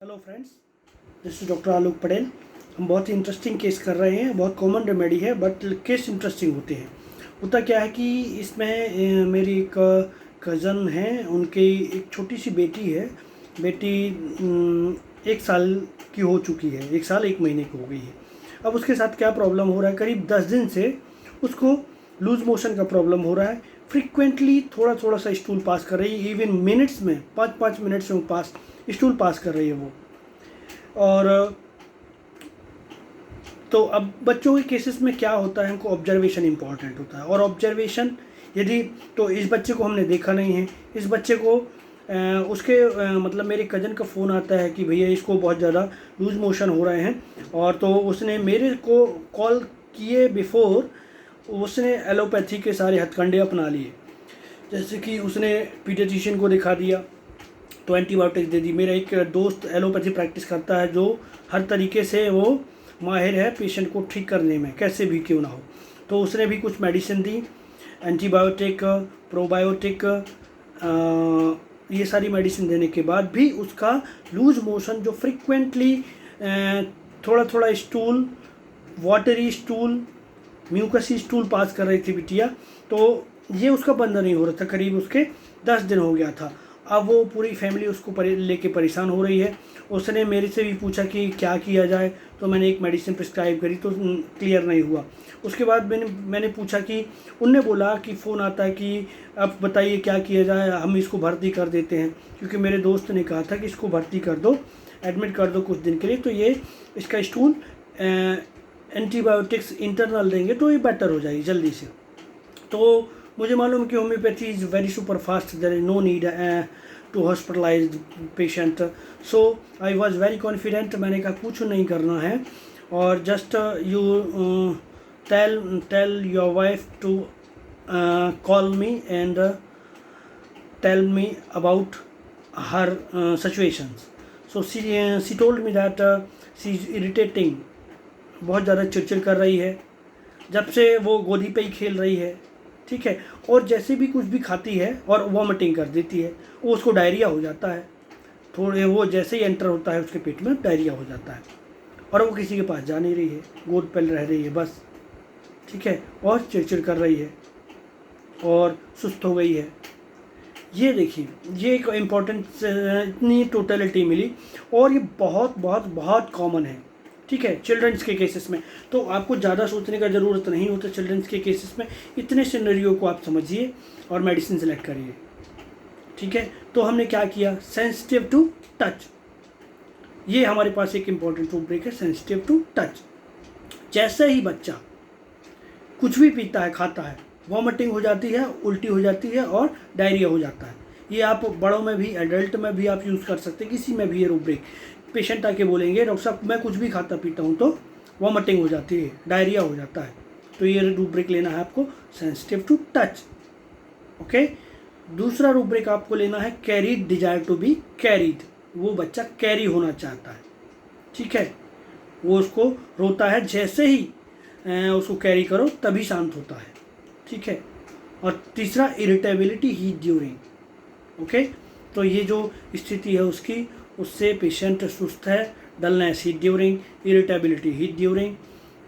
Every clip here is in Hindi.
Hello friends, this is doctor Alok Patel. हम बहुत ही इंटरेस्टिंग केस कर रहे हैं। बहुत कॉमन रेमेडी है बट केस इंटरेस्टिंग होते हैं। होता क्या है कि इसमें मेरी एक कज़न है, उनकी एक छोटी सी बेटी है। बेटी 1 साल की हो चुकी है, 1 साल 1 महीने की हो गई है। अब उसके साथ क्या प्रॉब्लम हो रहा है, करीब 10 दिन से उसको लूज मोशन का प्रॉब्लम हो रहा है। फ्रिक्वेंटली थोड़ा थोड़ा सा स्टूल पास कर रही है, इवन मिनट्स में 5-5 मिनट्स में स्टूल पास कर रही है वो। और तो अब बच्चों के केसेस में क्या होता है, हमको ऑब्जर्वेशन इंपॉर्टेंट होता है। और ऑब्जर्वेशन यदि तो इस बच्चे को हमने देखा नहीं है, इस बच्चे को मतलब मेरे कज़न का फ़ोन आता है कि भैया इसको बहुत ज़्यादा लूज मोशन हो रहे हैं। और तो उसने मेरे को कॉल किए बिफोर उसने एलोपैथी के सारे हथकंडे अपना लिए। जैसे कि उसने पीडियाट्रिशियन को दिखा दिया तो एंटीबायोटिक्स दे दी। मेरा एक दोस्त एलोपैथी प्रैक्टिस करता है जो हर तरीके से वो माहिर है पेशेंट को ठीक करने में, कैसे भी क्यों ना हो। तो उसने भी कुछ मेडिसिन दी, एंटीबायोटिक, प्रोबायोटिक, ये सारी मेडिसिन देने के बाद भी उसका लूज मोशन जो फ्रिक्वेंटली थोड़ा थोड़ा stool, watery stool, mucusy stool pass कर रही थी बिटिया, तो ये उसका बंद नहीं हो रहा था। करीब उसके 10 दिन हो गया था। अब वो पूरी फैमिली उसको लेके परेशान हो रही है। उसने मेरे से भी पूछा कि क्या किया जाए, तो मैंने एक मेडिसिन प्रिस्क्राइब करी तो क्लियर नहीं हुआ। उसके बाद मैंने पूछा कि उनने बोला कि फ़ोन आता है कि अब बताइए क्या किया जाए, हम इसको भर्ती कर देते हैं। क्योंकि मेरे दोस्त ने कहा था कि इसको भर्ती कर दो, एडमिट कर दो कुछ दिन के लिए, तो ये इसका स्टूल एंटीबायोटिक्स इंटरनल देंगे तो ये बेटर हो जाएगी जल्दी से। तो मुझे मालूम है कि homeopathy is very super fast, there is no need to hospitalise patient. So I was very confident. मैंने कहा कुछ नहीं करना है, और just you tell your wife to call me and tell me about her situations. So she told me that she is irritating, बहुत ज़्यादा चिड़चिड़ कर रही है जब से वो गोदी पे ही खेल रही है, ठीक है। और जैसे भी कुछ भी खाती है और वॉमिटिंग कर देती है, वो उसको डायरिया हो जाता है। थोड़े वो जैसे ही एंटर होता है उसके पेट में डायरिया हो जाता है, और वो किसी के पास जा नहीं रही है, गोद पे रह रही है बस, ठीक है। और चिड़चिड़ कर रही है और सुस्त हो गई है। ये देखिए, ये एक इम्पॉर्टेंट इतनी टोटलिटी मिली, और ये बहुत बहुत बहुत कॉमन है, ठीक है, चिल्ड्रंस के केसेस में। तो आपको ज़्यादा सोचने का ज़रूरत नहीं होता चिल्ड्रंस के केसेस में। इतने सिनेरियो को आप समझिए और मेडिसिन सेलेक्ट करिए, ठीक है। तो हमने क्या किया, सेंसिटिव टू टच, ये हमारे पास एक इम्पॉर्टेंट रूब्रिक है, सेंसिटिव टू टच। जैसे ही बच्चा कुछ भी पीता है, खाता है, वॉमिटिंग हो जाती है, उल्टी हो जाती है और डायरिया हो जाता है। ये आप बड़ों में भी, एडल्ट में भी आप यूज़ कर सकते हैं, किसी में भी ये रूब्रिक। पेशेंट आके बोलेंगे डॉक्टर साहब मैं कुछ भी खाता पीता हूँ तो वॉमिटिंग हो जाती है, डायरिया हो जाता है, तो ये रूब्रिक लेना है आपको, सेंसिटिव टू टच, ओके। दूसरा रूब्रिक आपको लेना है carried, desire to be carried, वो बच्चा कैरी होना चाहता है, ठीक है। वो उसको रोता है, जैसे ही उसको कैरी करो तभी शांत होता है, ठीक है। और तीसरा इरिटेबिलिटी हीट ड्यूरिंग, ओके। तो ये जो स्थिति है उसकी, उससे पेशेंट सुस्त है, dullness heat during, irritability heat during,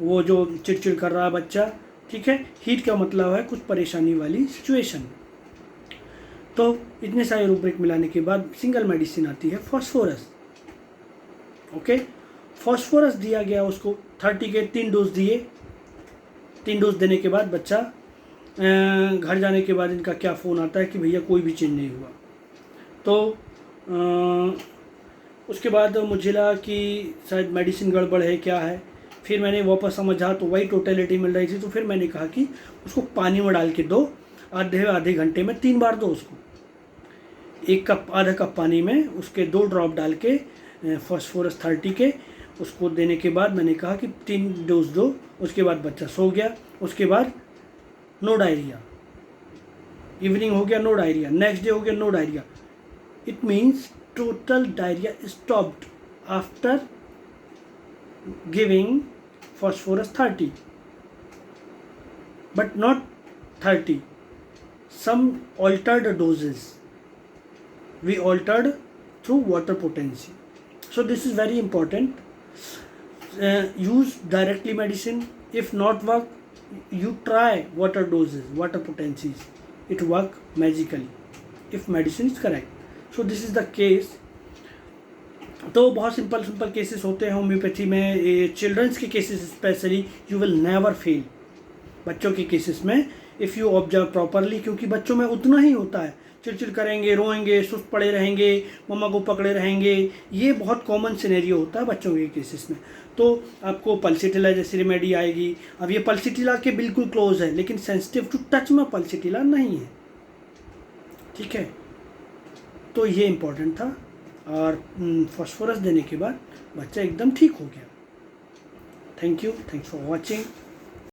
वो जो चिड़चिड़ कर रहा है बच्चा, ठीक है। हीट का मतलब है कुछ परेशानी वाली सिचुएशन। तो इतने सारे रूब्रिक मिलाने के बाद सिंगल मेडिसिन आती है फॉस्फोरस, ओके। फॉस्फोरस दिया गया उसको, 30 के 3 डोज दिए। 3 डोज देने के बाद बच्चा घर जाने के बाद इनका क्या फ़ोन आता है कि भैया कोई भी चेंज नहीं हुआ। तो उसके बाद मुझे लगा कि शायद मेडिसिन गड़बड़ है, क्या है। फिर मैंने वापस समझा तो वही टोटलिटी मिल रही थी। तो फिर मैंने कहा कि उसको पानी में डाल के दो, आधे घंटे में 3 बार दो उसको। 1 कप, आधा कप पानी में उसके 2 ड्रॉप डाल के फॉस्फोरस 30 के, उसको देने के बाद मैंने कहा कि 3 डोज दो। उसके बाद बच्चा सो गया। उसके बाद नो डायरिया, इवनिंग हो गया नो डायरिया, नेक्स्ट डे हो गया no diarrhoea. It means total diarrhea stopped after giving phosphorus 30, but not 30, some altered doses we altered through water potency. So this is very important. Use directly medicine. If not work, you try water doses, water potencies. It work magically if medicine is correct. So this is the case. तो बहुत सिंपल केसेस होते हैं होम्योपैथी में. चिल्ड्रंस के cases specially you will never fail. बच्चों के केसेस में इफ़ यू ऑब्जर्व प्रॉपरली, क्योंकि बच्चों में उतना ही होता है, चिड़चिड़ करेंगे, रोएंगे, सुस्त पड़े रहेंगे, मम्मा को पकड़े रहेंगे. ये बहुत कॉमन सिनेरियो होता है बच्चों के केसेस में. तो आपको पल्सिटिला जैसी रेमेडी आएगी. अब ये पल्सिटिला के बिल्कुल क्लोज है, लेकिन सेंसिटिव टू टच में पल्सिटिला नहीं है. ठीक है, तो ये इम्पोर्टेंट था. और फॉस्फोरस देने के बाद बच्चा एकदम ठीक हो गया. Thank you, thanks for watching.